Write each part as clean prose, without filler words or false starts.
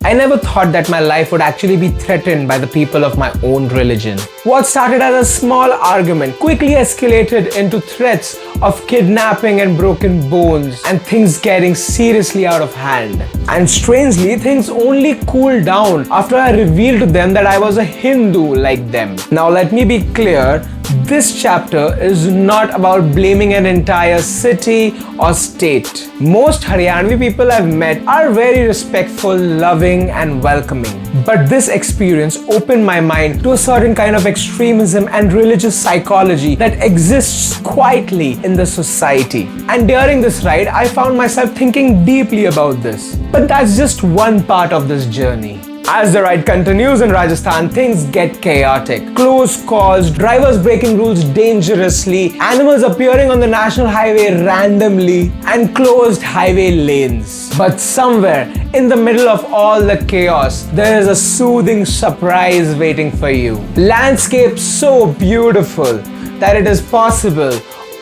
I never thought that my life would actually be threatened by the people of my own religion. What started as a small argument quickly escalated into threats of kidnapping and broken bones, and things getting seriously out of hand. And strangely, things only cooled down after I revealed to them that I was a Hindu like them. Now let me be clear, this chapter is not about blaming an entire city or state. Most Haryanvi people I've met are very respectful, loving and welcoming. But this experience opened my mind to a certain kind of extremism and religious psychology that exists quietly in the society. And during this ride, I found myself thinking deeply about this. But that's just one part of this journey. As the ride continues in Rajasthan, things get chaotic. Close calls, drivers breaking rules dangerously, animals appearing on the national highway randomly, and closed highway lanes. But somewhere in the middle of all the chaos, there is a soothing surprise waiting for you. Landscape so beautiful that it is possible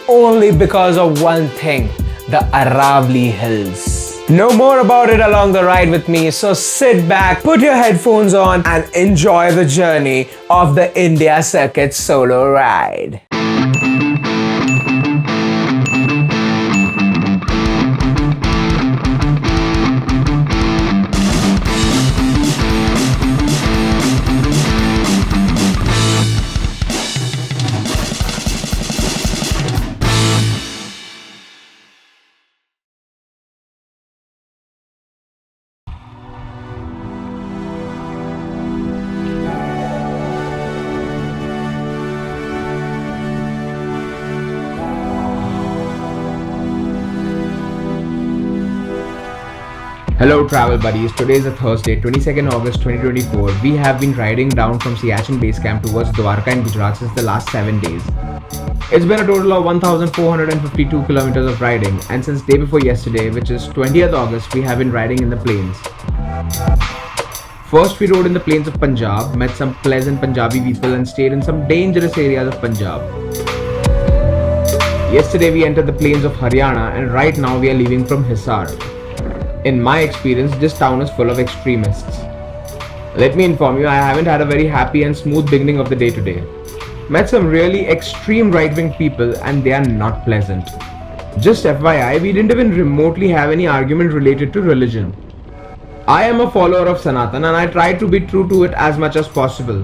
only because of one thing, the Aravali Hills. Know more about it along the ride with me, so sit back, put your headphones on and enjoy the journey of the India Circuit solo ride. Hello travel buddies, today is a Thursday, 22nd August 2024. We have been riding down from Siachen base camp towards Dwarka in Gujarat since the last 7 days. It's been a total of 1,452 kilometers of riding, and since day before yesterday, which is 20th August, we have been riding in the plains. First we rode in the plains of Punjab, met some pleasant Punjabi people and stayed in some dangerous areas of Punjab. Yesterday we entered the plains of Haryana, and right now we are leaving from Hisar. In my experience, this town is full of extremists. Let me inform you, I haven't had a very happy and smooth beginning of the day today. Met some really extreme right-wing people and they are not pleasant. Just FYI, we didn't even remotely have any argument related to religion. I am a follower of Sanatan and I try to be true to it as much as possible.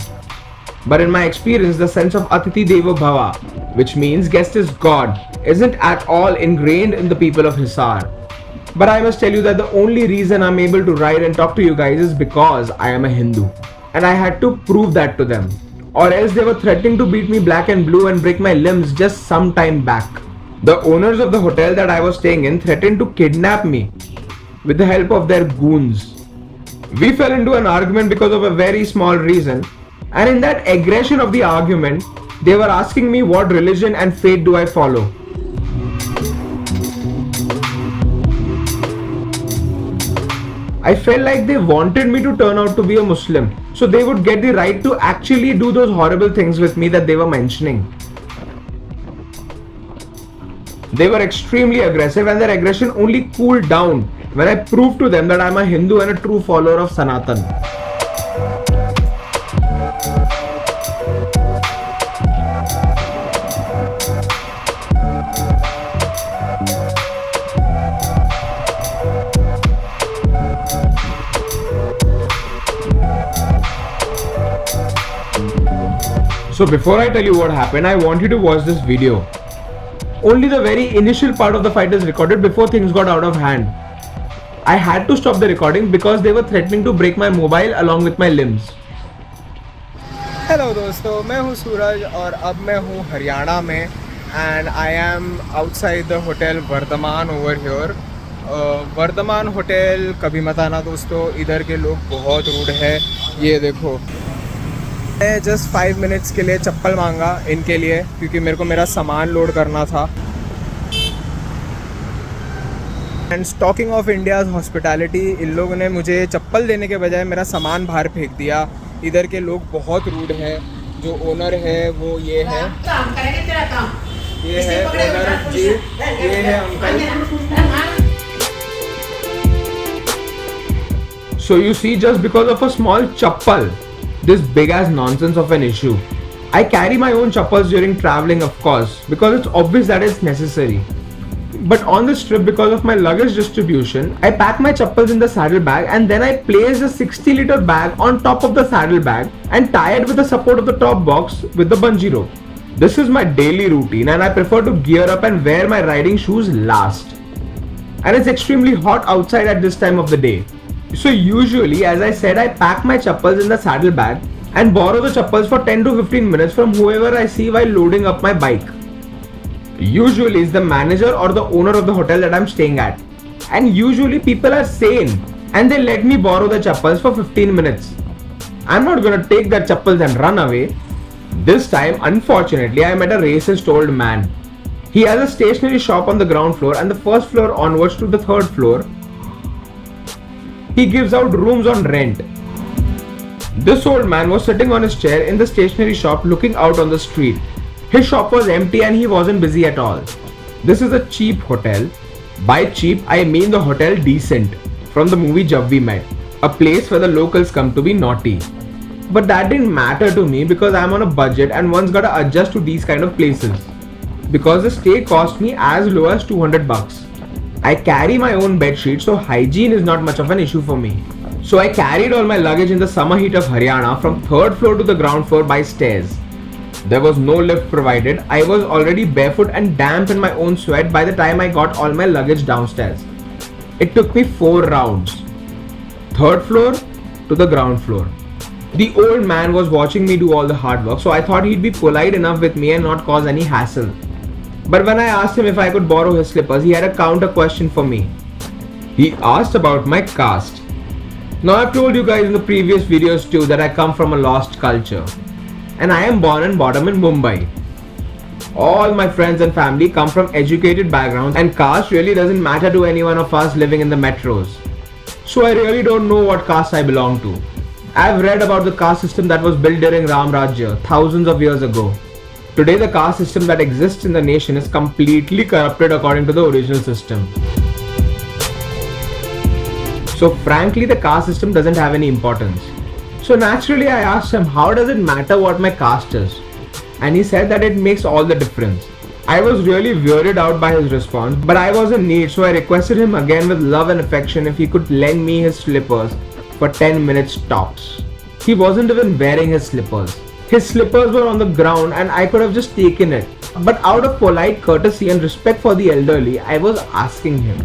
But in my experience, the sense of Atithi, Devo, Bhava, which means guest is God, isn't at all ingrained in the people of Hisar. But I must tell you that the only reason I'm able to ride and talk to you guys is because I am a Hindu. And I had to prove that to them. Or else they were threatening to beat me black and blue and break my limbs just some time back. The owners of the hotel that I was staying in threatened to kidnap me with the help of their goons. We fell into an argument because of a very small reason. And in that aggression of the argument, they were asking me what religion and faith do I follow. I felt like they wanted me to turn out to be a Muslim, so they would get the right to actually do those horrible things with me that they were mentioning. They were extremely aggressive and their aggression only cooled down when I proved to them that I am a Hindu and a true follower of Sanatan. So before I tell you what happened, I want you to watch this video. Only the very initial part of the fight is recorded before things got out of hand. I had to stop the recording because they were threatening to break my mobile along with my limbs. Hello दोस्तों, मैं हूँ सूरज और अब मैं हूँ हरियाणा में and I am outside the hotel Vardhman over here. Vardhman hotel कभी मत आना दोस्तों, इधर के लोग बहुत रूड है. ये देखो, मैं जस्ट 5 मिनट्स के लिए चप्पल मांगा इनके लिए क्योंकि मेरे को मेरा सामान लोड करना था. And talking of India's hospitality, इन लोगों ने मुझे चप्पल देने के बजाय मेरा सामान बाहर फेंक दिया. इधर के लोग बहुत रूड है. जो ओनर है वो ये है, ये है ओनर जी, ये है uncle. So you see, just because of a small chappal, this big ass nonsense of an issue. I carry my own chappals during traveling, of course, because it's obvious that it's necessary. But on this trip, because of my luggage distribution, I pack my chappals in the saddlebag and then I place the 60-liter bag on top of the saddlebag and tie it with the support of the top box with the bungee rope. This is my daily routine and I prefer to gear up and wear my riding shoes last. And it's extremely hot outside at this time of the day. So usually, as I said, I pack my chappals in the saddlebag and borrow the chappals for 10 to 15 minutes from whoever I see while loading up my bike. Usually it's the manager or the owner of the hotel that I'm staying at. And usually people are sane and they let me borrow the chappals for 15 minutes. I'm not gonna take their chappals and run away. This time, unfortunately, I met a racist old man. He has a stationery shop on the ground floor and the first floor onwards to the third floor. He gives out rooms on rent. This old man was sitting on his chair in the stationery shop looking out on the street. His shop was empty and he wasn't busy at all. This is a cheap hotel. By cheap, I mean the hotel decent, from the movie Jab We Met, a place where the locals come to be naughty. But that didn't matter to me because I'm on a budget and one's gotta adjust to these kind of places. Because the stay cost me as low as 200 bucks. I carry my own bed sheet, so hygiene is not much of an issue for me. So I carried all my luggage in the summer heat of Haryana from third floor to the ground floor by stairs. There was no lift provided. I was already barefoot and damp in my own sweat by the time I got all my luggage downstairs. It took me 4 rounds. Third floor to the ground floor. The old man was watching me do all the hard work, so I thought he'd be polite enough with me and not cause any hassle. But when I asked him if I could borrow his slippers, he had a counter question for me. He asked about my caste. Now I've told you guys in the previous videos too that I come from a lost culture. And I am born and bottom in Mumbai. All my friends and family come from educated backgrounds and caste really doesn't matter to any one of us living in the metros. So I really don't know what caste I belong to. I've read about the caste system that was built during Ram Rajya thousands of years ago. Today the caste system that exists in the nation is completely corrupted according to the original system. So frankly, the caste system doesn't have any importance. So naturally I asked him, how does it matter what my caste is? And he said that it makes all the difference. I was really weirded out by his response, but I was in need, so I requested him again with love and affection if he could lend me his slippers for 10 minutes tops. He wasn't even wearing his slippers. His slippers were on the ground and I could have just taken it. But out of polite courtesy and respect for the elderly, I was asking him.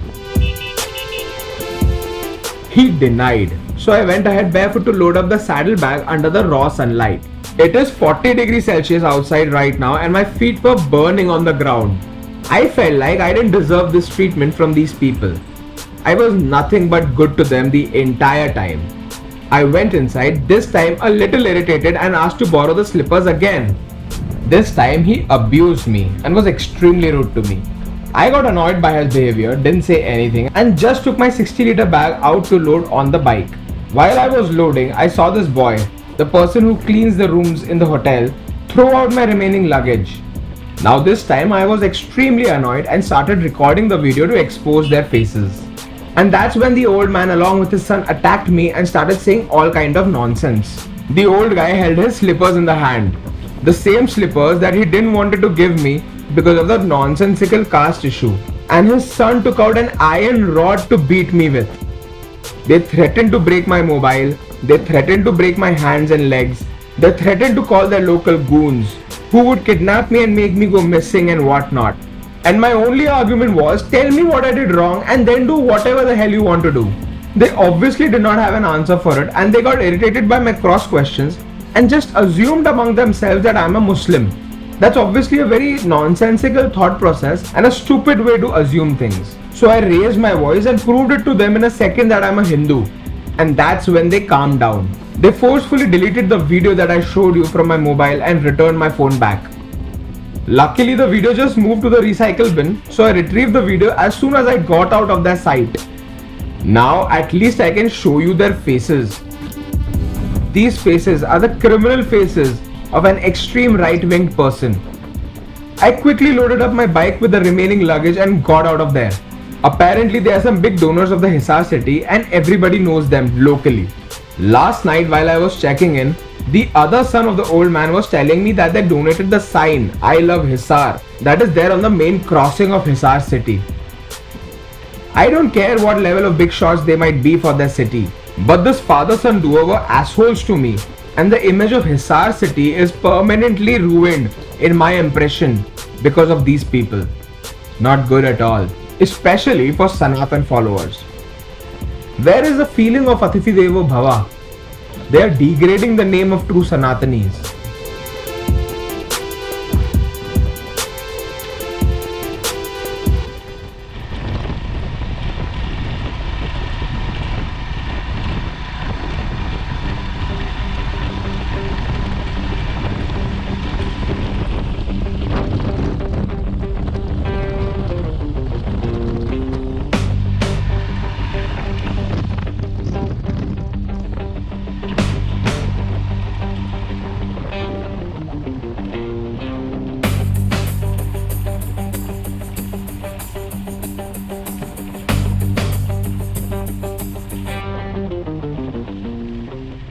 He denied. So I went ahead barefoot to load up the saddlebag under the raw sunlight. It is 40 degrees Celsius outside right now and my feet were burning on the ground. I felt like I didn't deserve this treatment from these people. I was nothing but good to them the entire time. I went inside, this time a little irritated, and asked to borrow the slippers again. This time he abused me and was extremely rude to me. I got annoyed by his behavior, didn't say anything, and just took my 60-liter bag out to load on the bike. While I was loading, I saw this boy, the person who cleans the rooms in the hotel, throw out my remaining luggage. Now this time I was extremely annoyed and started recording the video to expose their faces. And that's when the old man along with his son attacked me and started saying all kind of nonsense. The old guy held his slippers in the hand. The same slippers that he didn't want to give me because of the nonsensical caste issue. And his son took out an iron rod to beat me with. They threatened to break my mobile. They threatened to break my hands and legs. They threatened to call their local goons who would kidnap me and make me go missing and whatnot. And my only argument was, tell me what I did wrong and then do whatever the hell you want to do. They obviously did not have an answer for it and they got irritated by my cross questions and just assumed among themselves that I'm a Muslim. That's obviously a very nonsensical thought process and a stupid way to assume things. So I raised my voice and proved it to them in a second that I'm a Hindu. And that's when they calmed down. They forcefully deleted the video that I showed you from my mobile and returned my phone back. Luckily the video just moved to the recycle bin, so I retrieved the video as soon as I got out of their sight. Now at least I can show you their faces. These faces are the criminal faces of an extreme right-winged person. I quickly loaded up my bike with the remaining luggage and got out of there. Apparently, they are some big donors of the Hisar city and everybody knows them locally. Last night, while I was checking in, the other son of the old man was telling me that they donated the sign I love Hisar that is there on the main crossing of Hisar city. I don't care what level of big shots they might be for their city, but this father-son duo were assholes to me, and the image of Hisar city is permanently ruined in my impression because of these people. Not good at all, especially for Sanatan followers. Where is the feeling of Atithi, Devo, Bhava? They are degrading the name of true Sanatanis.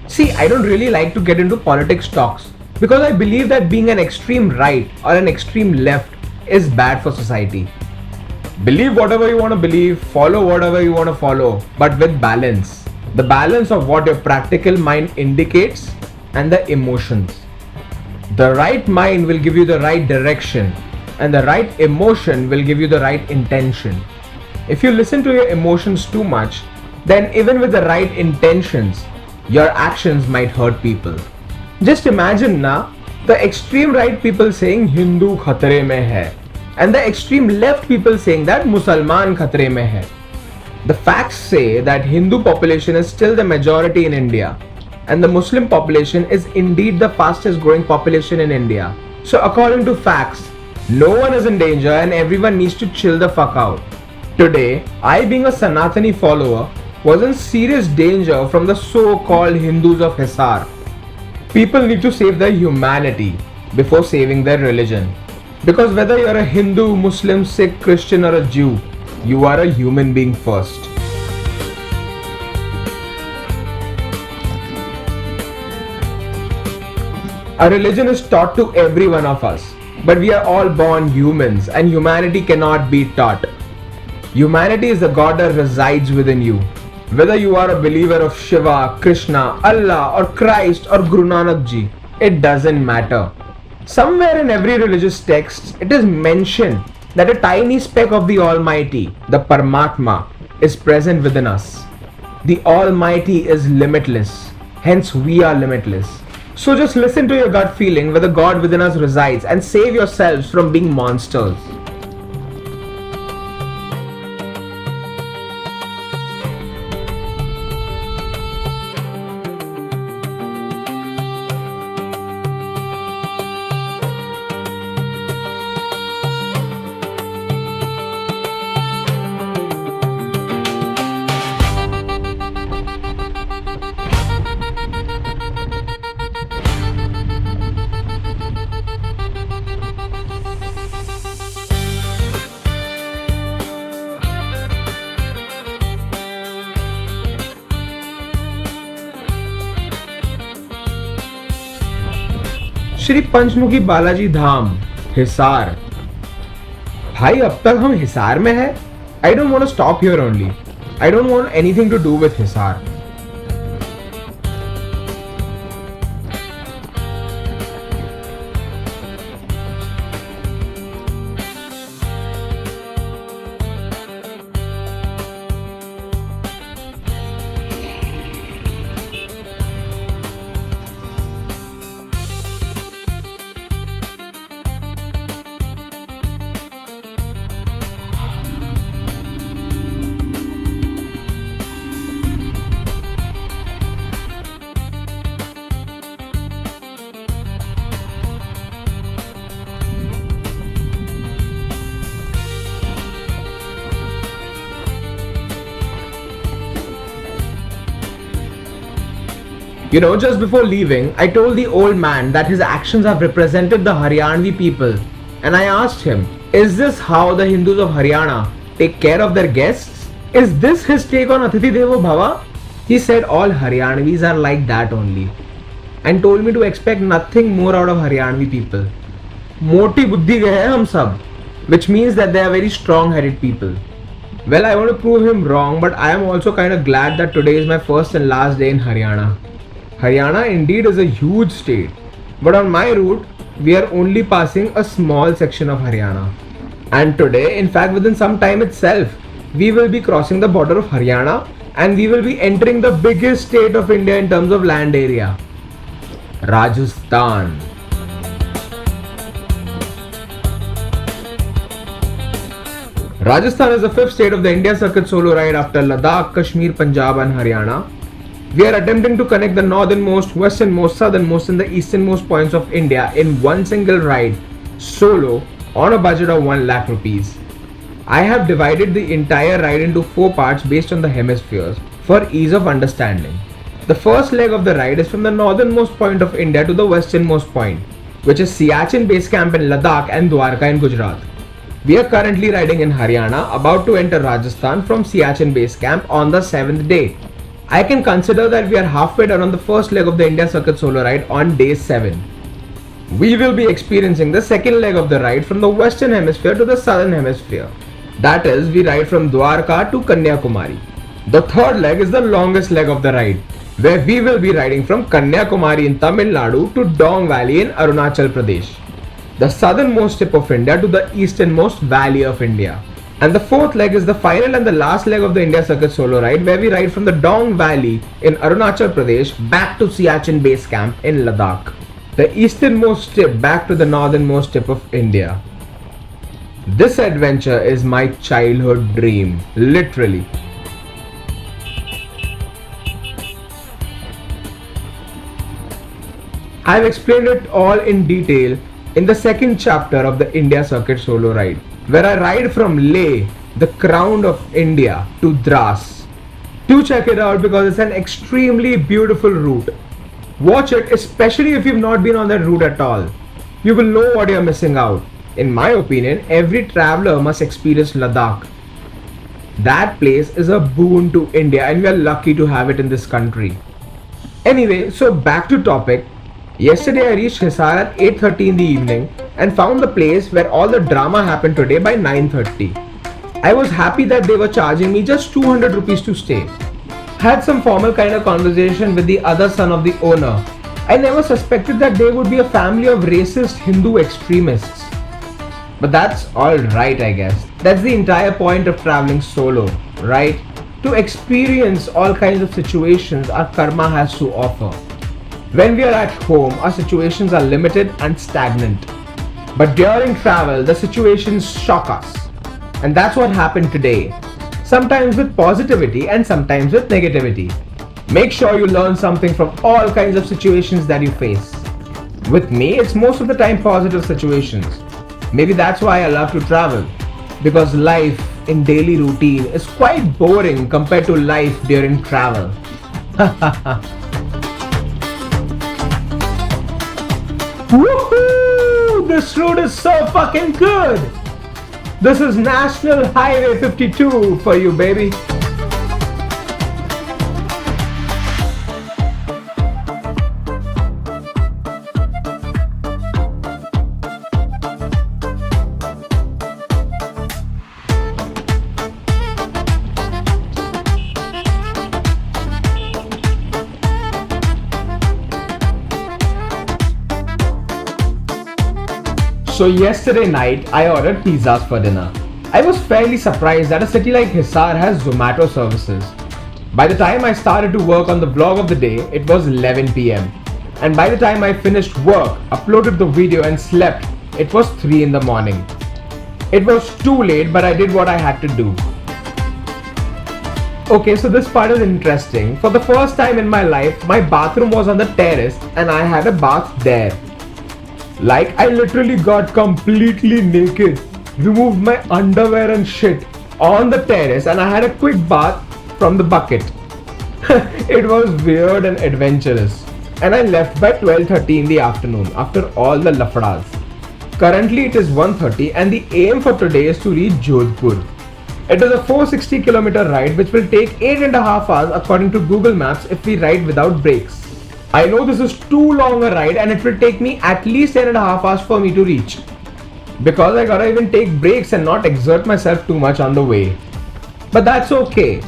See, I don't really like to get into politics talks because I believe that being an extreme right or an extreme left is bad for society. Believe whatever you want to believe, follow whatever you want to follow, but with balance. The balance of what your practical mind indicates and the emotions. The right mind will give you the right direction, and the right emotion will give you the right intention. If you listen to your emotions too much, then even with the right intentions, your actions might hurt people. Just imagine now, the extreme right people saying Hindu khatre mein hai, and the extreme left people saying that Musalman khatre mein hai. The facts say that Hindu population is still the majority in India, and the Muslim population is indeed the fastest growing population in India. So according to facts, no one is in danger and everyone needs to chill the fuck out. Today, I being a Sanatani follower was in serious danger from the so-called Hindus of Hisar. People need to save their humanity before saving their religion. Because whether you're a Hindu, Muslim, Sikh, Christian or a Jew, you are a human being first. A religion is taught to every one of us, but we are all born humans and humanity cannot be taught. Humanity is the God that resides within you. Whether you are a believer of Shiva, Krishna, Allah or Christ or Guru Nanak Ji, it doesn't matter. Somewhere in every religious text, it is mentioned that a tiny speck of the Almighty, the Paramatma, is present within us. The Almighty is limitless, hence we are limitless. So just listen to your gut feeling where the God within us resides and save yourselves from being monsters. Shri Panchmukhi Balaji Dham Hisar. भाई अब तक हम हिसार में है. I don't want to stop here only. I don't want anything to do with Hisar. You know, just before leaving, I told the old man that his actions have represented the Haryanvi people, and I asked him, is this how the Hindus of Haryana take care of their guests? Is this his take on Atithi Devo Bhava? He said all Haryanvis are like that only and told me to expect nothing more out of Haryanvi people. Moti buddhi gaye hai hum sab, which means that they are very strong-headed people. Well, I want to prove him wrong, but I am also kind of glad that today is my first and last day in Haryana. Haryana indeed is a huge state, but on my route, we are only passing a small section of Haryana. And today, in fact within some time itself, we will be crossing the border of Haryana and we will be entering the biggest state of India in terms of land area, Rajasthan. Rajasthan is the fifth state of the India Circuit solo ride after Ladakh, Kashmir, Punjab and Haryana. We are attempting to connect the northernmost, westernmost, southernmost and the easternmost points of India in one single ride, solo, on a budget of 1 lakh rupees. I have divided the entire ride into 4 parts based on the hemispheres for ease of understanding. The first leg of the ride is from the northernmost point of India to the westernmost point, which is Siachen base camp in Ladakh and Dwarka in Gujarat. We are currently riding in Haryana, about to enter Rajasthan from Siachen base camp on the 7th day. I can consider that we are halfway done on the first leg of the India Circuit solo ride on day 7. We will be experiencing the second leg of the ride from the western hemisphere to the southern hemisphere. That is, we ride from Dwarka to Kanyakumari. The third leg is the longest leg of the ride, where we will be riding from Kanyakumari in Tamil Nadu to Dong Valley in Arunachal Pradesh, the southernmost tip of India to the easternmost valley of India. And the fourth leg is the final and the last leg of the India Circuit solo ride, where we ride from the Dong Valley in Arunachal Pradesh back to Siachen base camp in Ladakh, the easternmost tip back to the northernmost tip of India. This adventure is my childhood dream, literally. I have explained it all in detail in the second chapter of the India Circuit solo ride, where I ride from Leh, the crown of India, to Dras. Do check it out because it's an extremely beautiful route. Watch it, especially if you've not been on that route at all. You will know what you're missing out. In my opinion, every traveler must experience Ladakh. That place is a boon to India and we are lucky to have it in this country. Anyway, so back to topic. Yesterday I reached Hisar at 8:30 in the evening and found the place where all the drama happened today by 9:30. I was happy that they were charging me just 200 rupees to stay. Had some formal kind of conversation with the other son of the owner. I never suspected that they would be a family of racist Hindu extremists. But that's alright, I guess. That's the entire point of traveling solo, right? To experience all kinds of situations our karma has to offer. When we are at home, our situations are limited and stagnant. But during travel, the situations shock us. And that's what happened today. Sometimes with positivity and sometimes with negativity. Make sure you learn something from all kinds of situations that you face. With me, it's most of the time positive situations. Maybe that's why I love to travel. Because life in daily routine is quite boring compared to life during travel. Woohoo! This road is so fucking good! This is National Highway 52 for you, baby. So yesterday night, I ordered pizzas for dinner. I was fairly surprised that a city like Hisar has Zomato services. By the time I started to work on the vlog of the day, it was 11 PM. And by the time I finished work, uploaded the video and slept, it was 3 in the morning. It was too late, but I did what I had to do. Okay, so this part is interesting. For the first time in my life, my bathroom was on the terrace and I had a bath there. Like, I literally got completely naked, removed my underwear and shit on the terrace and I had a quick bath from the bucket. It was weird and adventurous. And I left by 12:30 in the afternoon after all the lafdas. Currently it is 1:30 and the aim for today is to reach Jodhpur. It is a 460-kilometer ride which will take 8.5 hours according to Google Maps if we ride without brakes. I know this is too long a ride and it will take me at least 10.5 hours for me to reach. Because I gotta even take breaks and not exert myself too much on the way. But that's okay.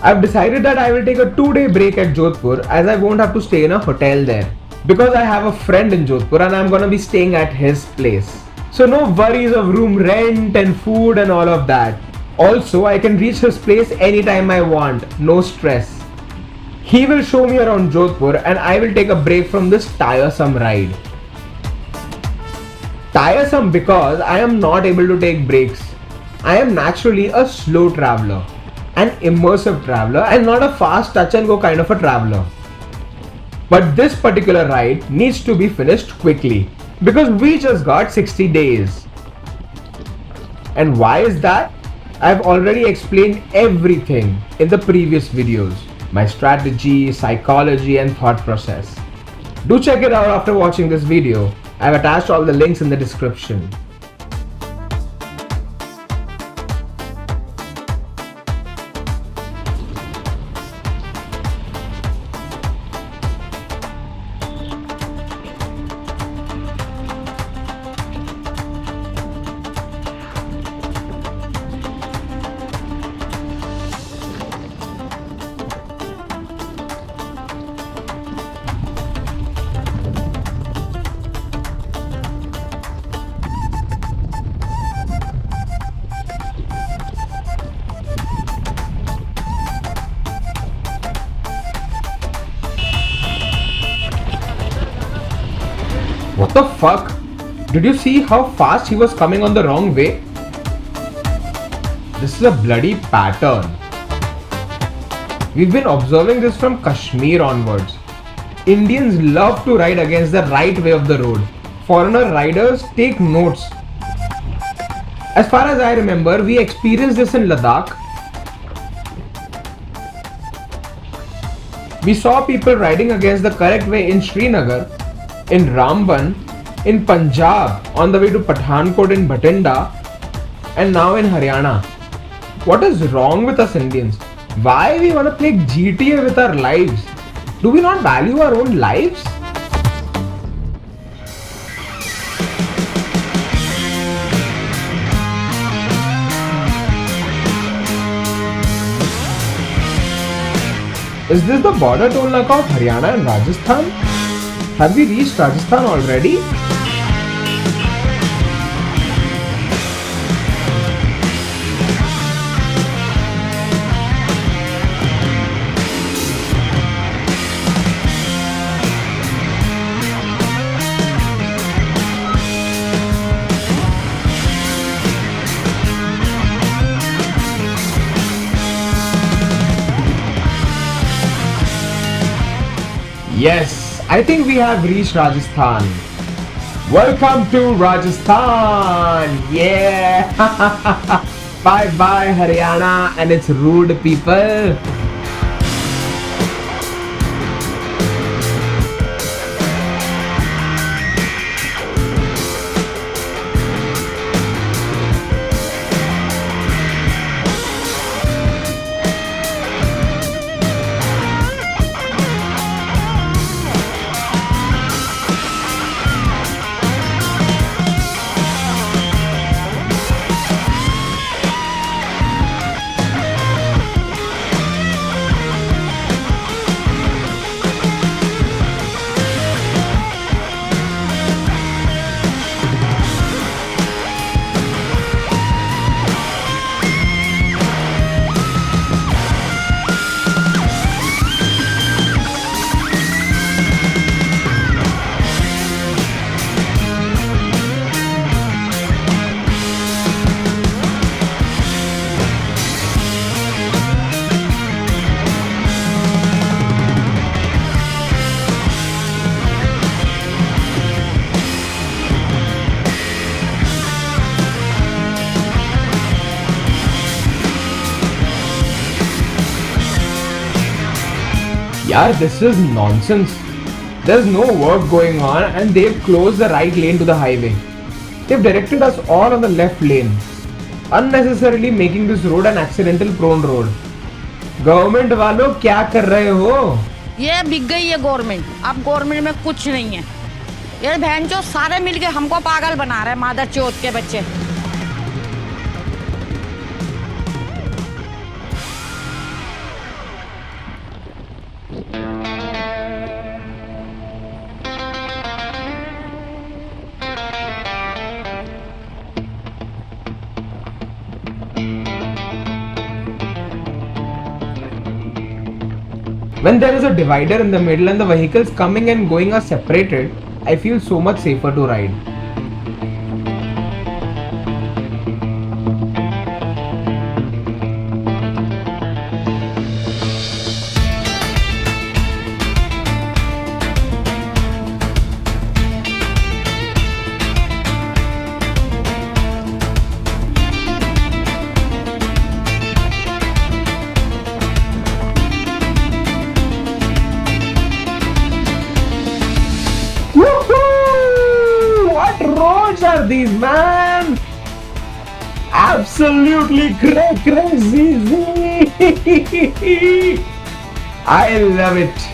I've decided that I will take a 2-day break at Jodhpur as I won't have to stay in a hotel there. Because I have a friend in Jodhpur and I'm gonna be staying at his place. So no worries of room rent and food and all of that. Also, I can reach his place anytime I want, no stress. He will show me around Jodhpur and I will take a break from this tiresome ride. Tiresome because I am not able to take breaks. I am naturally a slow traveler, an immersive traveler and not a fast touch and go kind of a traveler. But this particular ride needs to be finished quickly because we just got 60 days. And why is that? I've already explained everything in the previous videos. My strategy, psychology and thought process. Do check it out after watching this video. I've attached all the links in the description. What the fuck? Did you see how fast he was coming on the wrong way? This is a bloody pattern. We've been observing this from Kashmir onwards. Indians love to ride against the right way of the road. Foreigner riders take notes. As far as I remember, we experienced this in Ladakh. We saw people riding against the correct way in Srinagar, in Ramban, in Punjab, on the way to Pathankot in Bhatinda, and now in Haryana. What is wrong with us Indians? Why we want to play GTA with our lives? Do we not value our own lives? Is this the border toll naka of Haryana and Rajasthan? Have we reached Rajasthan already? Yes, I think we have reached Rajasthan. Welcome to Rajasthan! Yeah! Bye bye Haryana and its rude people. Yaar, this is nonsense. There's no work going on and they've closed the right lane to the highway. They've directed us all on the left lane. unnecessarily making this road an accidental prone road. Government वालों क्या कर रहे हो? ये बिक गई है government, अब गवर्नमेंट में कुछ नहीं है। ये बहनचोद सारे मिलके हमको पागल बना रहे हैं, मादर चौथ के बच्चे। When there is a divider in the middle and the vehicles coming and going are separated, I feel so much safer to ride. Roads are these, man? Absolutely crazy. I love it.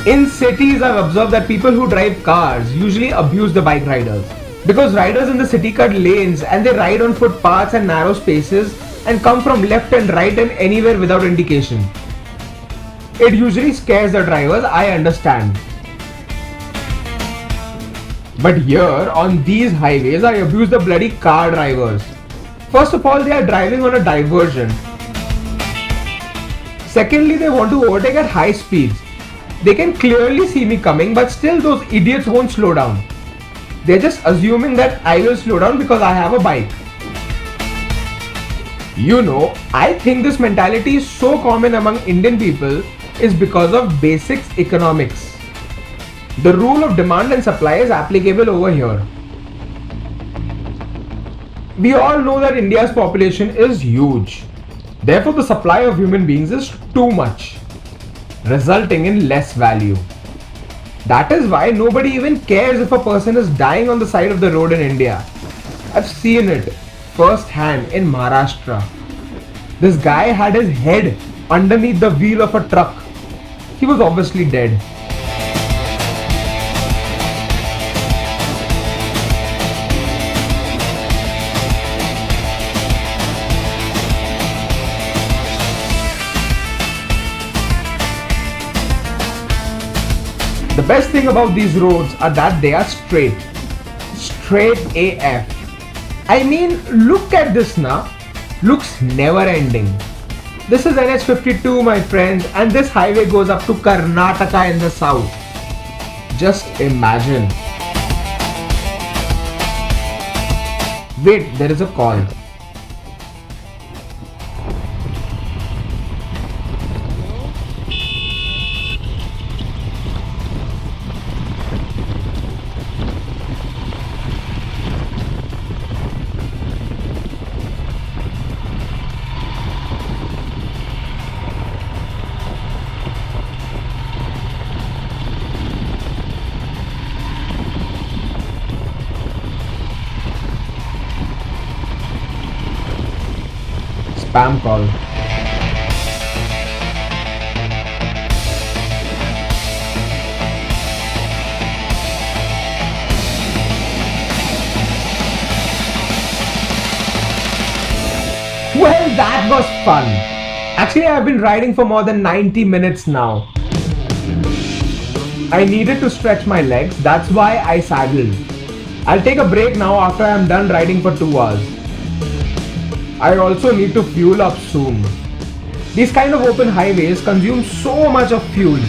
In cities, I've observed that people who drive cars usually abuse the bike riders. Because riders in the city cut lanes and they ride on footpaths and narrow spaces and come from left and right and anywhere without indication. It usually scares the drivers, I understand. But here, on these highways, I abuse the bloody car drivers. First of all, they are driving on a diversion. Secondly, they want to overtake at high speeds. They can clearly see me coming, but still those idiots won't slow down. They're just assuming that I will slow down because I have a bike. You know, I think this mentality is so common among Indian people is because of basics economics. The rule of demand and supply is applicable over here. We all know that India's population is huge. Therefore, the supply of human beings is too much, resulting in less value. That is why nobody even cares if a person is dying on the side of the road in India. I've seen it first hand in Maharashtra. This guy had his head underneath the wheel of a truck. He was obviously dead. The best thing about these roads are that they are straight AF. I mean, look at this now. Looks never ending. This is NH52, my friends, and this highway goes up to Karnataka in the south. Just imagine. Wait, there is a call. Spam call. Well, that was fun. Actually, I've been riding for more than 90 minutes now. I needed to stretch my legs, that's why I saddled. I'll take a break now after I'm done riding for 2 hours. I also need to fuel up soon. These kind of open highways consume so much of fuel.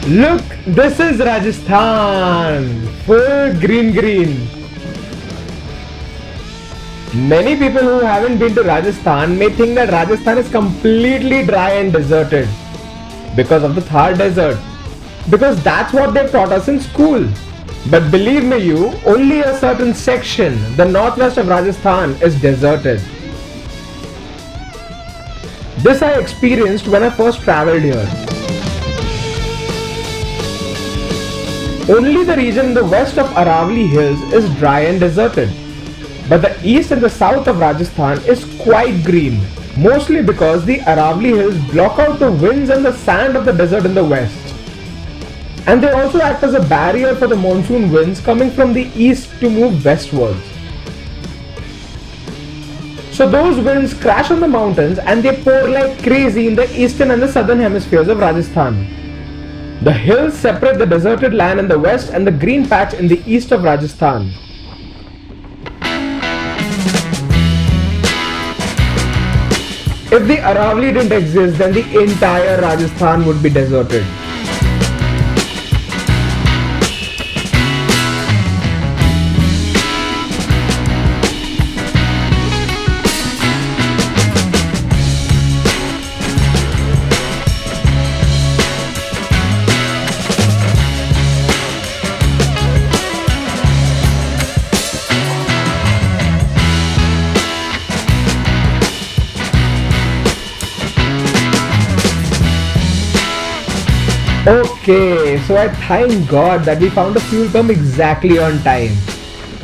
Look, this is Rajasthan. Full green. Many people who haven't been to Rajasthan may think that Rajasthan is completely dry and deserted because of the Thar desert. Because that's what they taught us in school. But believe me you, only a certain section, the northwest of Rajasthan, is deserted. This I experienced when I first travelled here. Only the region in the west of Aravalli Hills is dry and deserted. But the east and the south of Rajasthan is quite green, mostly because the Aravalli Hills block out the winds and the sand of the desert in the west. And they also act as a barrier for the monsoon winds coming from the east to move westwards. So those winds crash on the mountains and they pour like crazy in the eastern and the southern hemispheres of Rajasthan. The hills separate the deserted land in the west and the green patch in the east of Rajasthan. If the Aravalli didn't exist, then the entire Rajasthan would be deserted. Okay, so I thank God that we found a fuel pump exactly on time.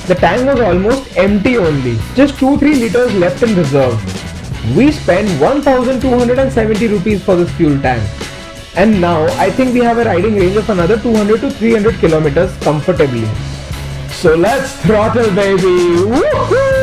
The tank was almost empty only, just 2-3 liters left in reserve. We spent 1270 rupees for this fuel tank. And now I think we have a riding range of another 200 to 300 kilometers comfortably. So let's throttle, baby! Woohoo!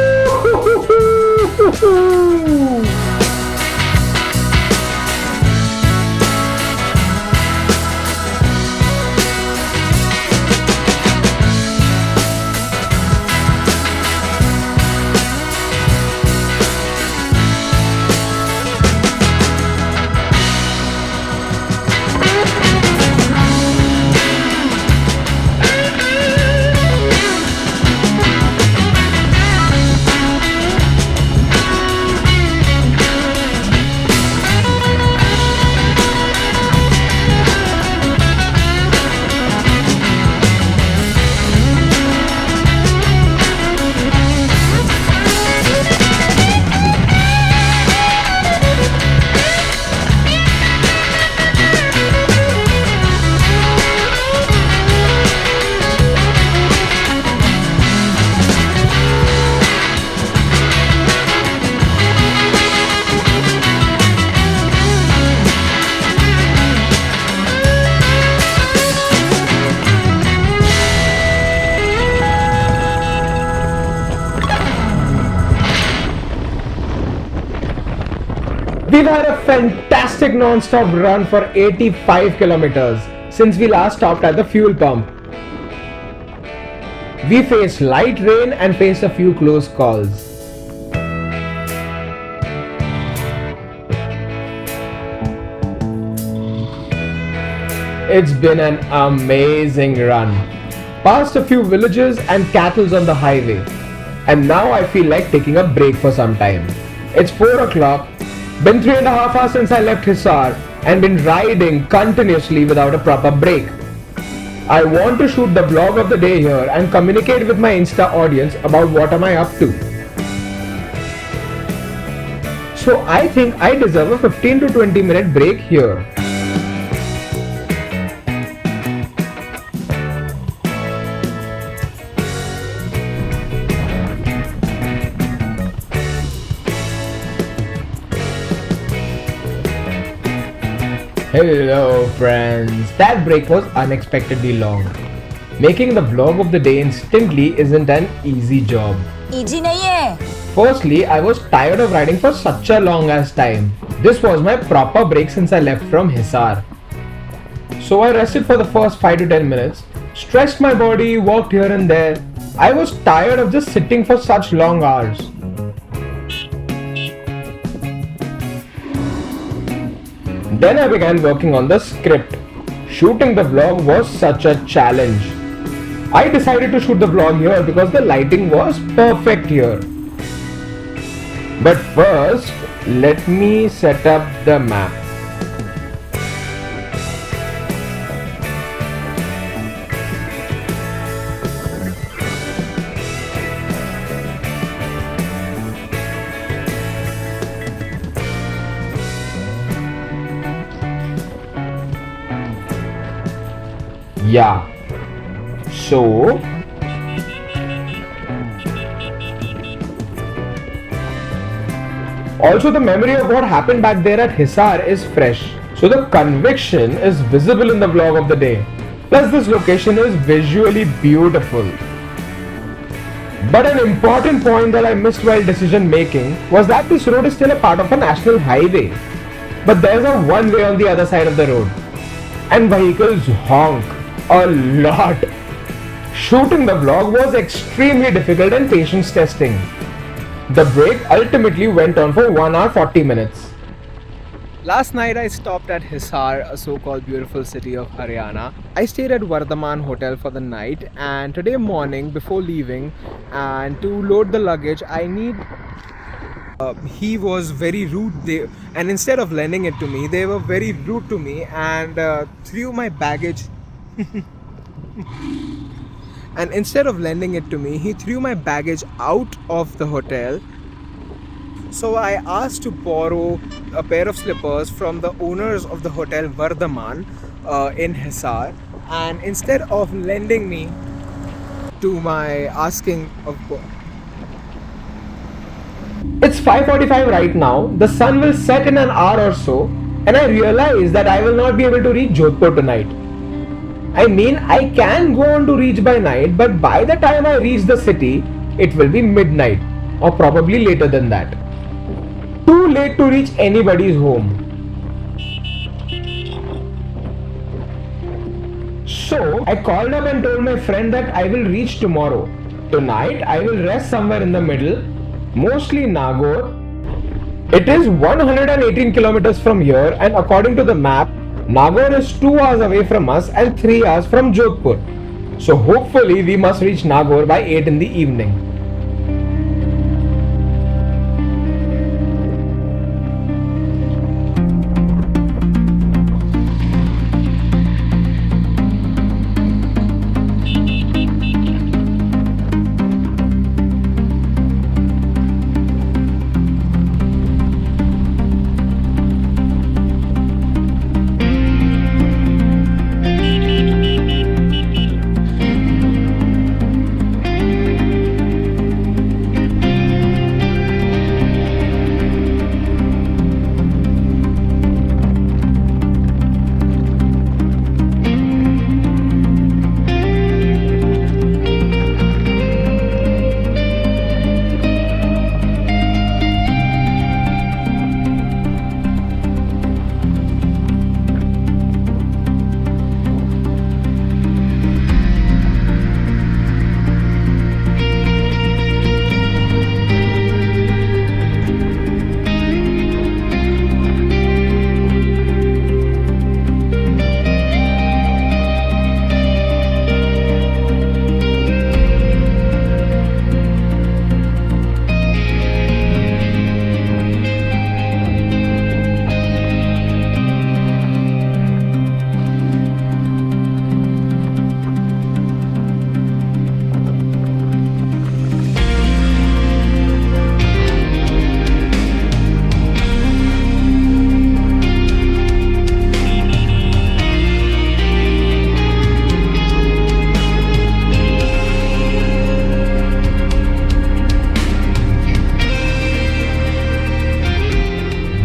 We've had a fantastic non-stop run for 85 kilometers since we last stopped at the fuel pump. We faced light rain and faced a few close calls. It's been an amazing run. Past a few villages and cattle on the highway. And now I feel like taking a break for some time. It's 4 o'clock. Been 3.5 hours since I left Hisar and been riding continuously without a proper break. I want to shoot the vlog of the day here and communicate with my Insta audience about what am I up to. So I think I deserve a 15 to 20 minute break here. Hello friends, that break was unexpectedly long. Making the vlog of the day instantly isn't an easy job. Easy नहीं है. Firstly, I was tired of riding for such a long ass time. This was my proper break since I left from Hisar. So I rested for the first 5 to 10 minutes, stretched my body, walked here and there. I was tired of just sitting for such long hours. Then I began working on the script. Shooting the vlog was such a challenge. I decided to shoot the vlog here because the lighting was perfect here. But first, let me set up the map. Yeah, so also the memory of what happened back there at Hisar is fresh, so the conviction is visible in the vlog of the day. Plus this location is visually beautiful. But an important point that I missed while decision making was that this road is still a part of a national highway, but there's a one way on the other side of the road and vehicles honk a lot. Shooting the vlog was extremely difficult and patience testing. The break ultimately went on for 1 hour 40 minutes. Last night I stopped at Hisar, a so-called beautiful city of Haryana. I stayed at Vardhaman Hotel for the night, and today morning before leaving and to load the luggage I need he was very rude and instead of lending it to me, they were very rude to me and threw my baggage and instead of lending it to me, he threw my baggage out of the hotel. So I asked to borrow a pair of slippers from the owners of the hotel Vardhaman in Hisar, and instead of lending me to my asking of It's 5:45 right now, the sun will set in an hour or so, and I realize that I will not be able to reach Jodhpur tonight. I mean, I can go on to reach by night, but by the time I reach the city, it will be midnight or probably later than that. Too late to reach anybody's home. So, I called up and told my friend that I will reach tomorrow. Tonight, I will rest somewhere in the middle, mostly Nagaur. It is 118 kilometers from here, and according to the map, Nagaur is 2 hours away from us and 3 hours from Jodhpur. So hopefully we must reach Nagaur by 8 in the evening.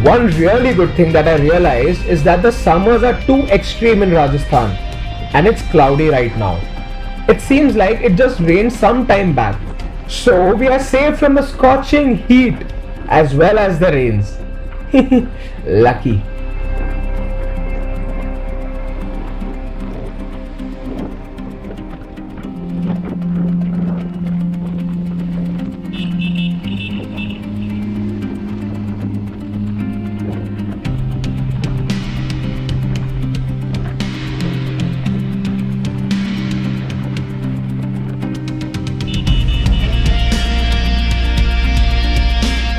One really good thing that I realized is that the summers are too extreme in Rajasthan, and it's cloudy right now. It seems like it just rained some time back. So we are safe from the scorching heat as well as the rains. Lucky.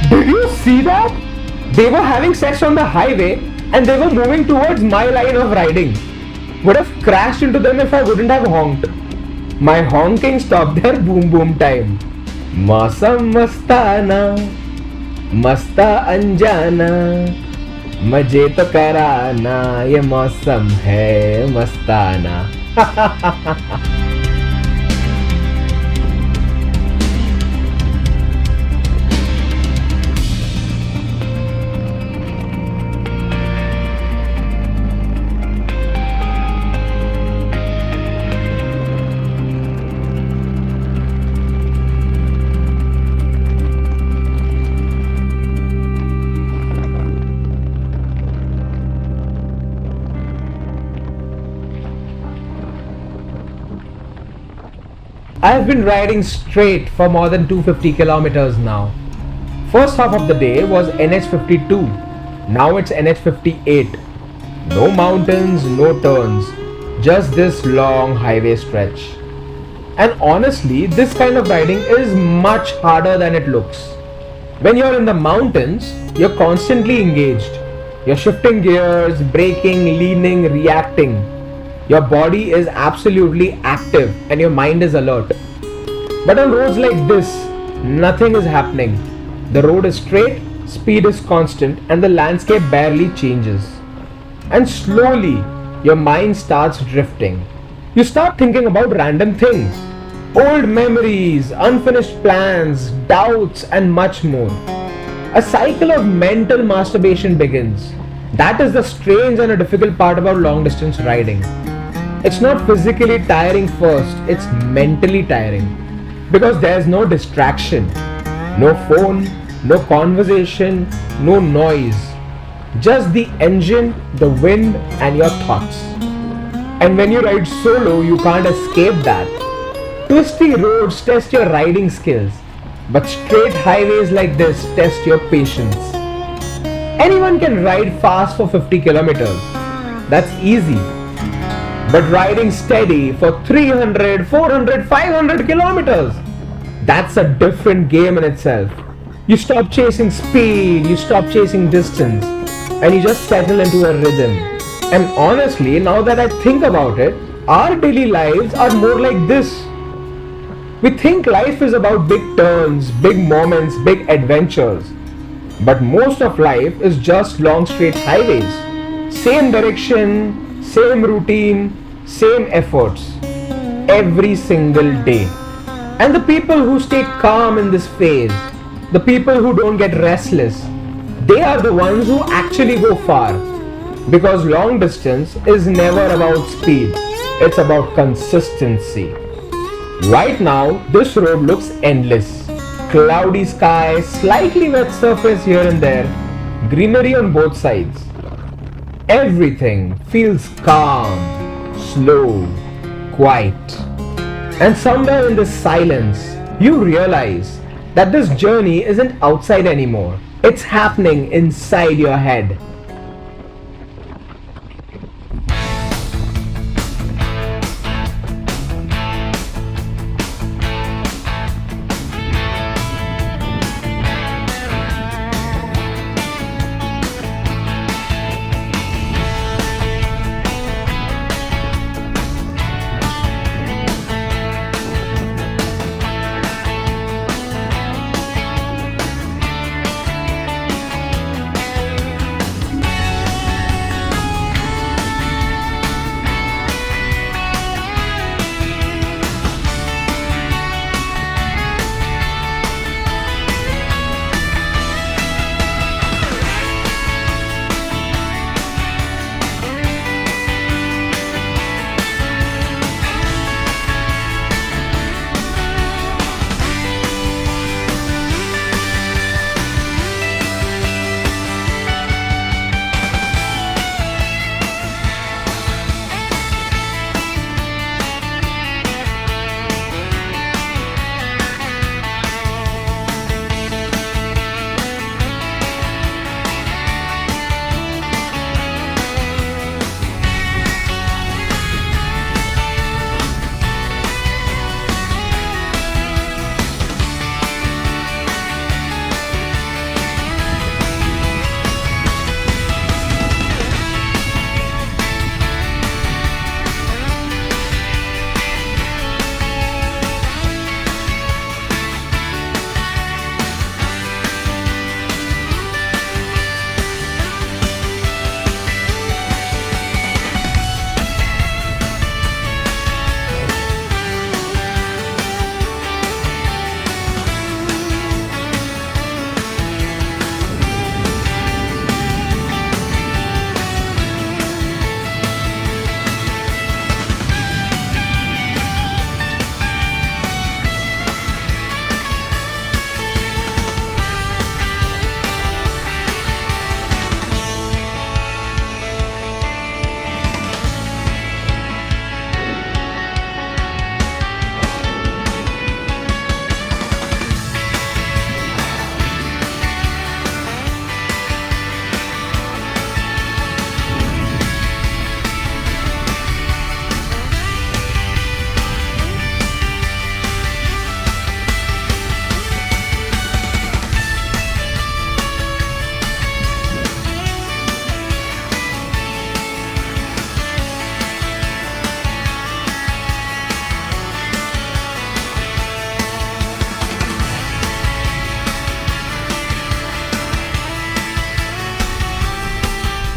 Did you see that? They were having sex on the highway and they were moving towards my line of riding. Would have crashed into them if I wouldn't have honked. My honking stopped their boom boom time. Mausam mastana, masta anjana, मजे तो कराना, ये मौसम है मस्ताना. I have been riding straight for more than 250 kilometers now. First half of the day was NH52. Now it's NH58. No mountains, no turns. Just this long highway stretch. And honestly, this kind of riding is much harder than it looks. When you're in the mountains, you're constantly engaged. You're shifting gears, braking, leaning, reacting. Your body is absolutely active and your mind is alert. But on roads like this, nothing is happening. The road is straight, speed is constant, and the landscape barely changes. And slowly, your mind starts drifting. You start thinking about random things, old memories, unfinished plans, doubts, and much more. A cycle of mental masturbation begins. That is the strange and a difficult part about long distance riding. It's not physically tiring first, it's mentally tiring. Because there's no distraction, no phone, no conversation, no noise. Just the engine, the wind, and your thoughts. And when you ride solo, you can't escape that. Twisty roads test your riding skills, but straight highways like this test your patience. Anyone can ride fast for 50 kilometers. That's easy. But riding steady for 300, 400, 500 kilometers, that's a different game in itself. You stop chasing speed, you stop chasing distance, and you just settle into a rhythm. And honestly, now that I think about it, our daily lives are more like this. We think life is about big turns, big moments, big adventures. But most of life is just long straight highways. Same direction, same routine, same efforts, every single day. And the people who stay calm in this phase, the people who don't get restless, they are the ones who actually go far. Because long distance is never about speed, it's about consistency. Right now, this road looks endless. Cloudy sky, slightly wet surface here and there, greenery on both sides. Everything feels calm, slow, quiet. And somewhere in this silence, you realize that this journey isn't outside anymore. It's happening inside your head.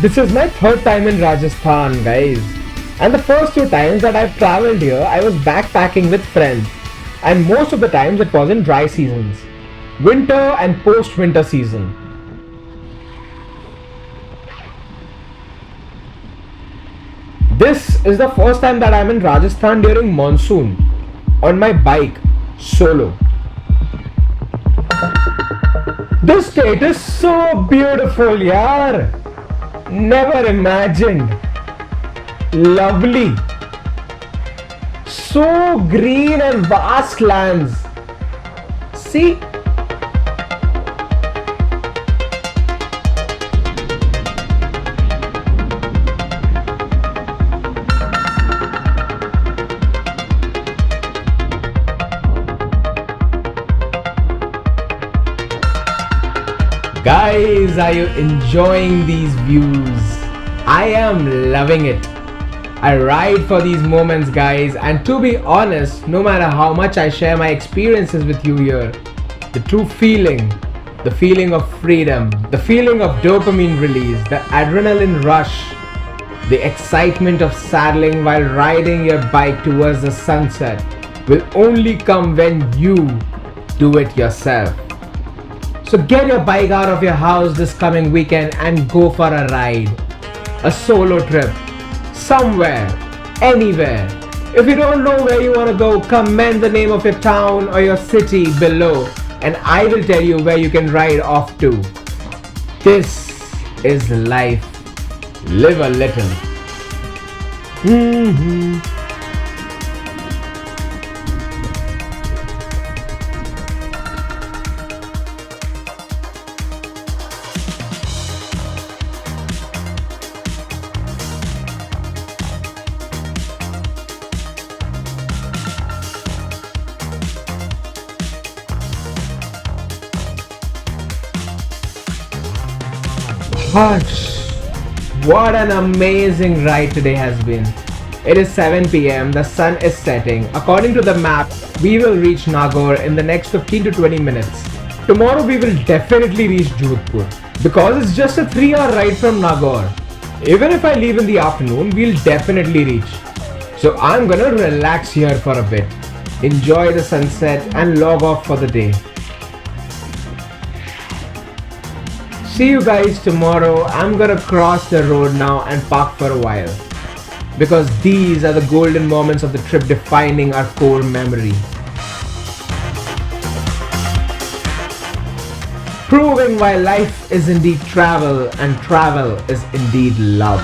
This is my third time in Rajasthan, guys. And the first two times that I've traveled here, I was backpacking with friends. And most of the times it was in dry seasons. Winter and post-winter season. This is the first time that I'm in Rajasthan during monsoon. On my bike, solo. This state is so beautiful, yaar. Never imagined. Lovely. So green and vast lands. See? Guys, are you enjoying these views? I am loving it. I ride for these moments, guys, and to be honest, no matter how much I share my experiences with you here, the true feeling, the feeling of freedom, the feeling of dopamine release, the adrenaline rush, the excitement of saddling while riding your bike towards the sunset will only come when you do it yourself. So get your bike out of your house this coming weekend and go for a ride. A solo trip. Somewhere. Anywhere. If you don't know where you want to go, comment the name of your town or your city below and I will tell you where you can ride off to. This is life. Live a little. Hush! What an amazing ride today has been. It is 7 p.m. The sun is setting. According to the map, we will reach Nagaur in the next 15 to 20 minutes. Tomorrow we will definitely reach Jodhpur because it's just a 3-hour ride from Nagaur. Even if I leave in the afternoon, we'll definitely reach. So I'm gonna relax here for a bit, enjoy the sunset and log off for the day. See you guys tomorrow. I'm gonna cross the road now and park for a while because these are the golden moments of the trip defining our core memory. Proving why life is indeed travel and travel is indeed love.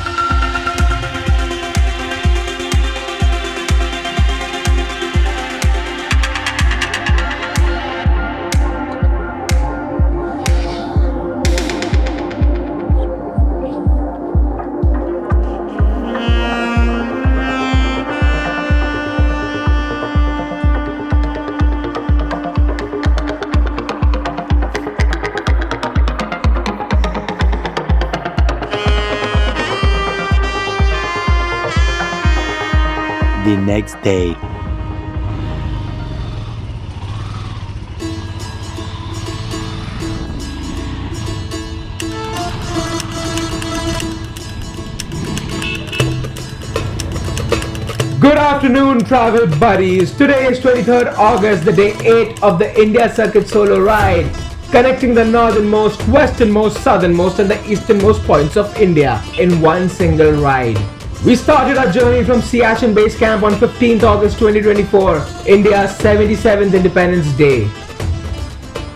The next day. Good afternoon, travel buddies. Today is 23rd August, the day 8 of the India Circuit Solo Ride, connecting the northernmost, westernmost, southernmost and the easternmost points of India in one single ride. We started our journey from Siachen Base Camp on 15th August 2024, India's 77th Independence Day.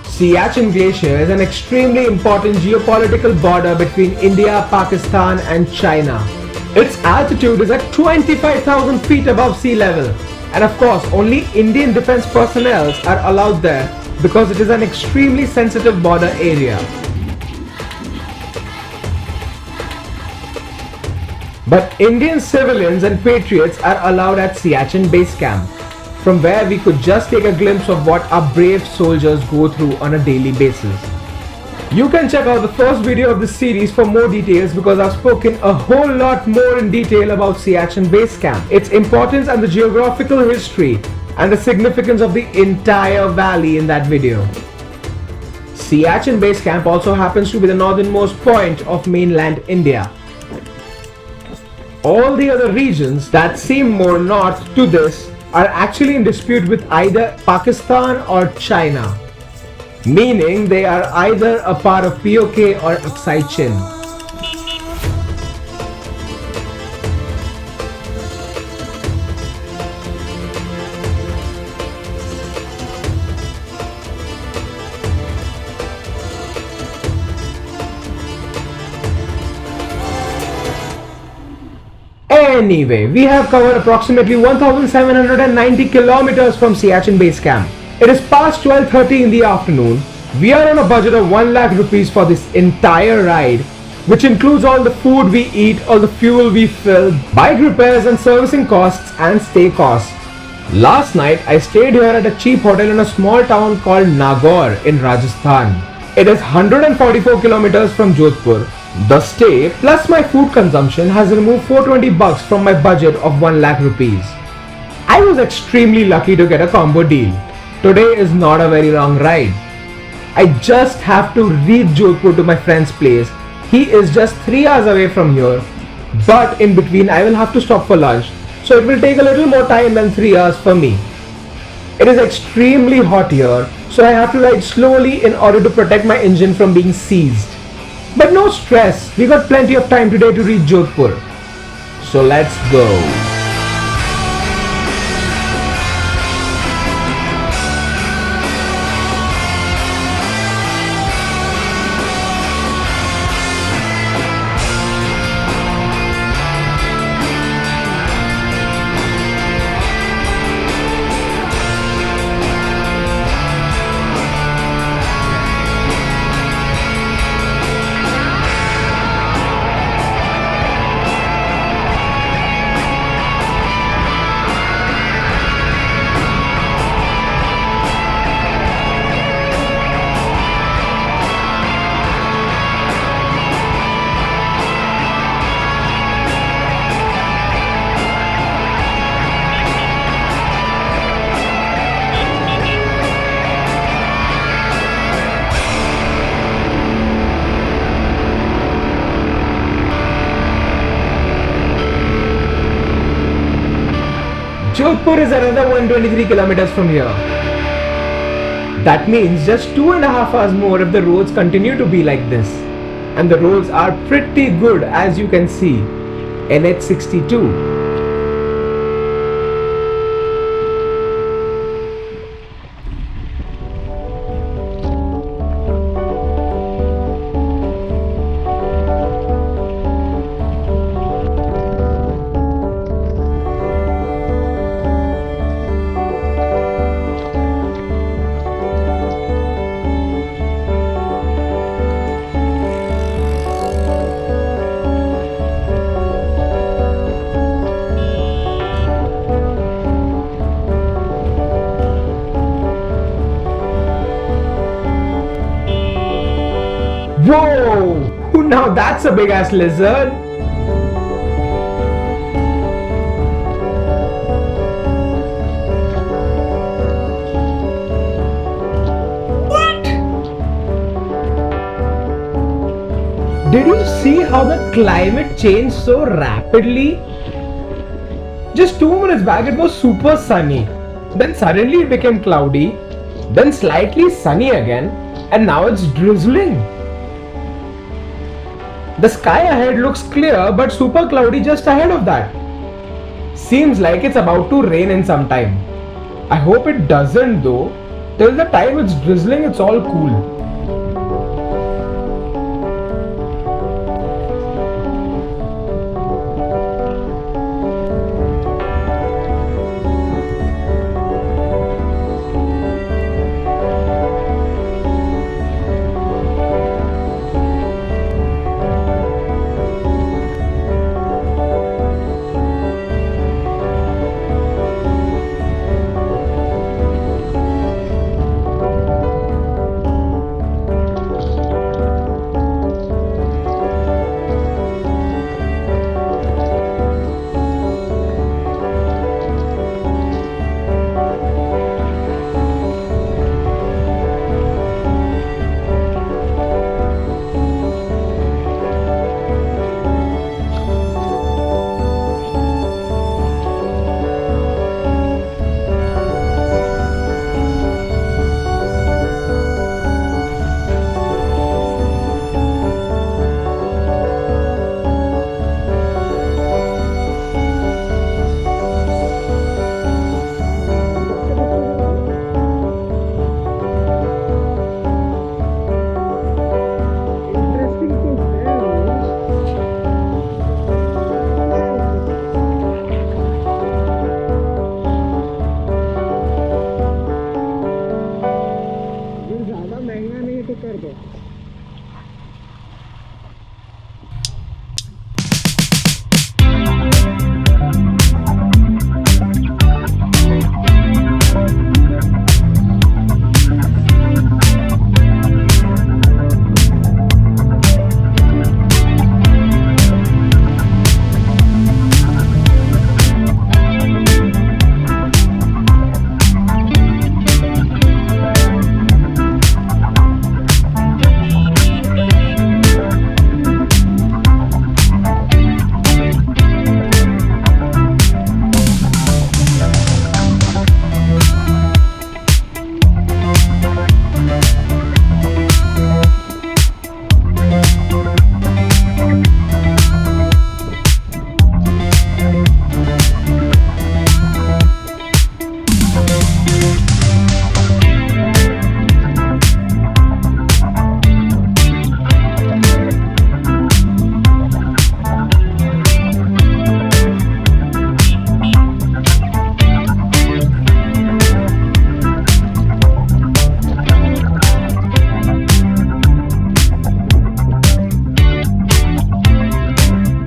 Siachen Glacier is an extremely important geopolitical border between India, Pakistan and China. Its altitude is at 25,000 feet above sea level. And of course, only Indian defense personnel are allowed there because it is an extremely sensitive border area. But Indian civilians and patriots are allowed at Siachen Base Camp, from where we could just take a glimpse of what our brave soldiers go through on a daily basis. You can check out the first video of this series for more details because I've spoken a whole lot more in detail about Siachen Base Camp, its importance and the geographical history and the significance of the entire valley in that video. Siachen Base Camp also happens to be the northernmost point of mainland India. All the other regions that seem more north to this are actually in dispute with either Pakistan or China, meaning they are either a part of POK or Aksai Chin. Anyway, we have covered approximately 1790 kilometers from Siachen base camp. It is past 12:30 in the afternoon. We are on a budget of 1 lakh rupees for this entire ride, which includes all the food we eat, all the fuel we fill, bike repairs and servicing costs and stay costs. Last night I stayed here at a cheap hotel in a small town called Nagaur in Rajasthan. It is 144 kilometers from Jodhpur. The stay plus my food consumption has removed 420 bucks from my budget of 1 lakh rupees. I was extremely lucky to get a combo deal. Today is not a very long ride. I just have to reach Jodhpur to my friend's place. He is just 3 hours away from here, but in between I will have to stop for lunch, so it will take a little more time than 3 hours for me. It is extremely hot here, so I have to ride slowly in order to protect my engine from being seized. But no stress, we got plenty of time today to reach Jodhpur. So let's go. Jodhpur is another 123 kilometers from here. That means just 2.5 hours more if the roads continue to be like this. And the roads are pretty good, as you can see. NH 62. Whoa! Now that's a big ass lizard! What? Did you see how the climate changed so rapidly? Just 2 minutes back it was super sunny. Then suddenly it became cloudy. Then slightly sunny again. And now it's drizzling. The sky ahead looks clear but super cloudy just ahead of that. Seems like it's about to rain in some time. I hope it doesn't though. Till the time it's drizzling, it's all cool.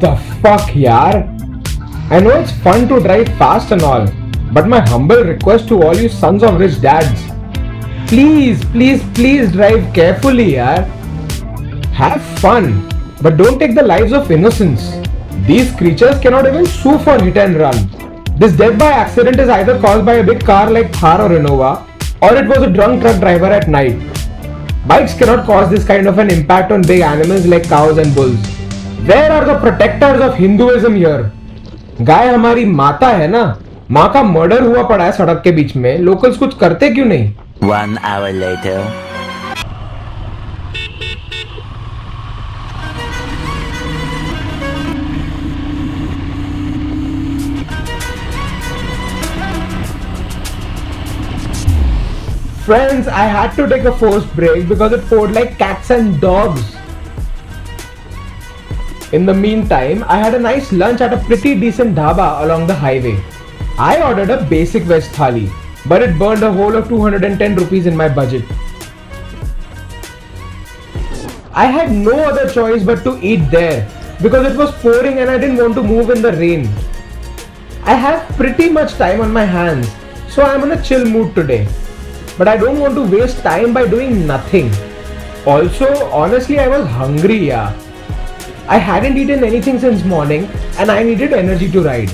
the fuck, yaar? I know it's fun to drive fast and all, but my humble request to all you sons of rich dads, please drive carefully, yaar. Have fun, but don't take the lives of innocents. These creatures cannot even sue for hit and run. This death by accident is either caused by a big car like Thar or Innova, or it was a drunk truck driver at night. Bikes cannot cause this kind of an impact on big animals like cows and bulls. Where are the protectors of Hinduism here? गाय हमारी माता है ना, माँ का murder हुआ पड़ा है सड़क के बीच में, लोकल्स कुछ करते क्यों नहीं? 1 hour later. Friends, I had to take a forced break because it poured like cats and dogs. In the meantime, I had a nice lunch at a pretty decent dhaba along the highway. I ordered a basic veg thali, but it burned a whole of 210 rupees in my budget. I had no other choice but to eat there because it was pouring and I didn't want to move in the rain. I have pretty much time on my hands, so I'm in a chill mood today. But I don't want to waste time by doing nothing. Also, honestly, I was hungry, yeah. I hadn't eaten anything since morning and I needed energy to ride.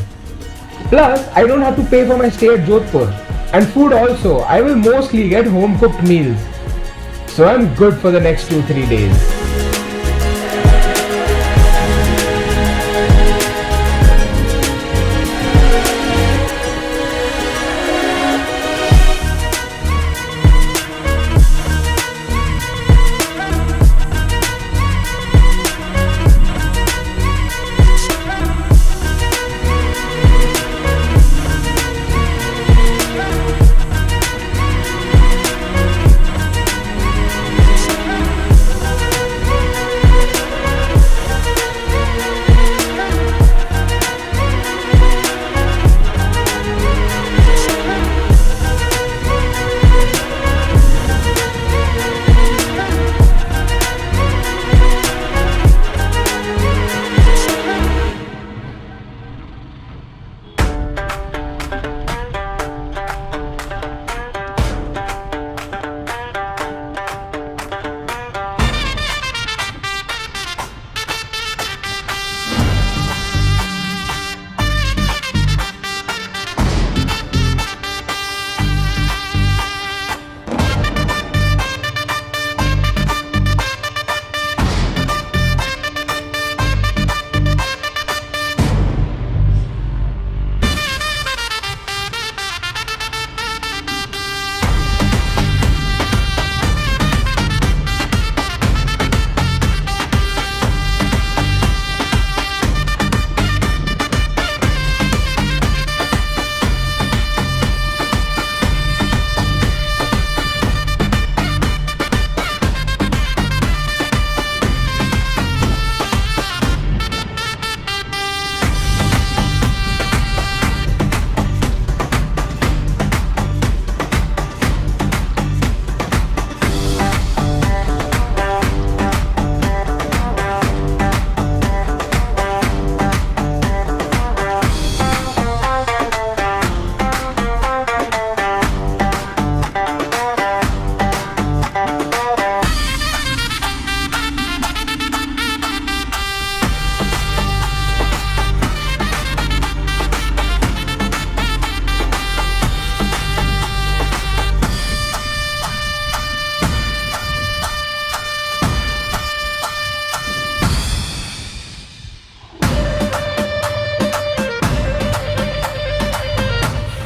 Plus, I don't have to pay for my stay at Jodhpur. And food also, I will mostly get home cooked meals. So I'm good for the next 2-3 days.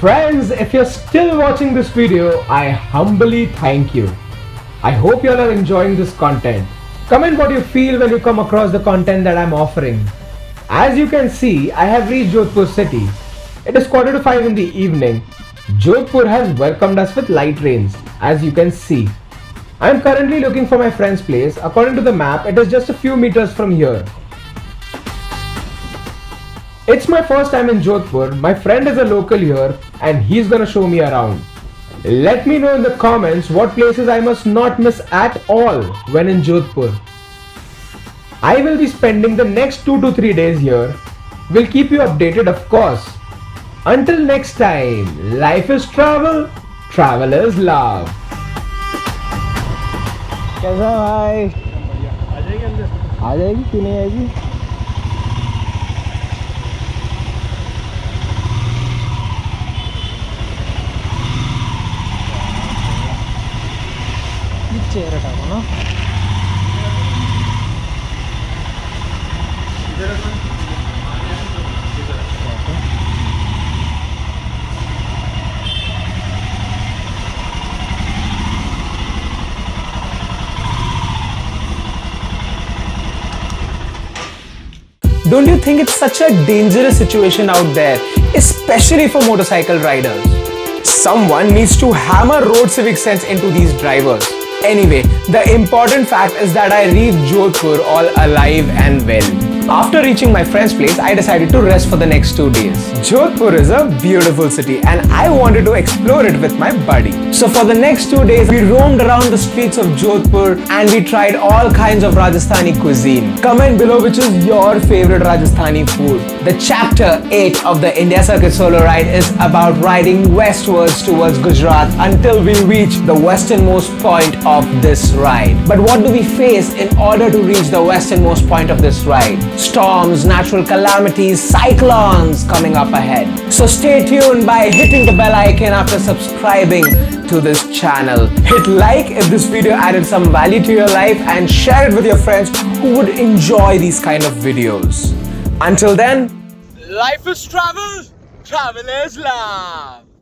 Friends, if you're still watching this video, I humbly thank you. I hope you all are enjoying this content. Comment what you feel when you come across the content that I'm offering. As you can see, I have reached Jodhpur city. It is 4:45 in the evening. Jodhpur has welcomed us with light rains, as you can see. I am currently looking for my friend's place. According to the map, it is just a few meters from here. It's my first time in Jodhpur. My friend is a local here and he's gonna show me around. Let me know in the comments what places I must not miss at all when in Jodhpur. I will be spending the next 2 to 3 days here. We'll keep you updated, of course. Until next time, life is travel, travel is love. कैसा है भाई? आ जाएगी अंदर? आ जाएगी क्यों नहीं आएगी? Chair हटाओ ना. Don't you think it's such a dangerous situation out there, especially for motorcycle riders? Someone needs to hammer road civic sense into these drivers. Anyway, the important fact is that I reached Jodhpur all alive and well. After reaching my friend's place, I decided to rest for the next 2 days. Jodhpur is a beautiful city and I wanted to explore it with my buddy. So for the next 2 days, we roamed around the streets of Jodhpur and we tried all kinds of Rajasthani cuisine. Comment below which is your favorite Rajasthani food. The chapter 8 of the India Circuit solo ride is about riding westwards towards Gujarat until we reach the westernmost point of this ride. But what do we face in order to reach the westernmost point of this ride? Storms, natural calamities, cyclones coming up ahead. So stay tuned by hitting the bell icon after subscribing to this channel. Hit like if this video added some value to your life and share it with your friends who would enjoy these kind of videos. Until then, life is travel, travel is love.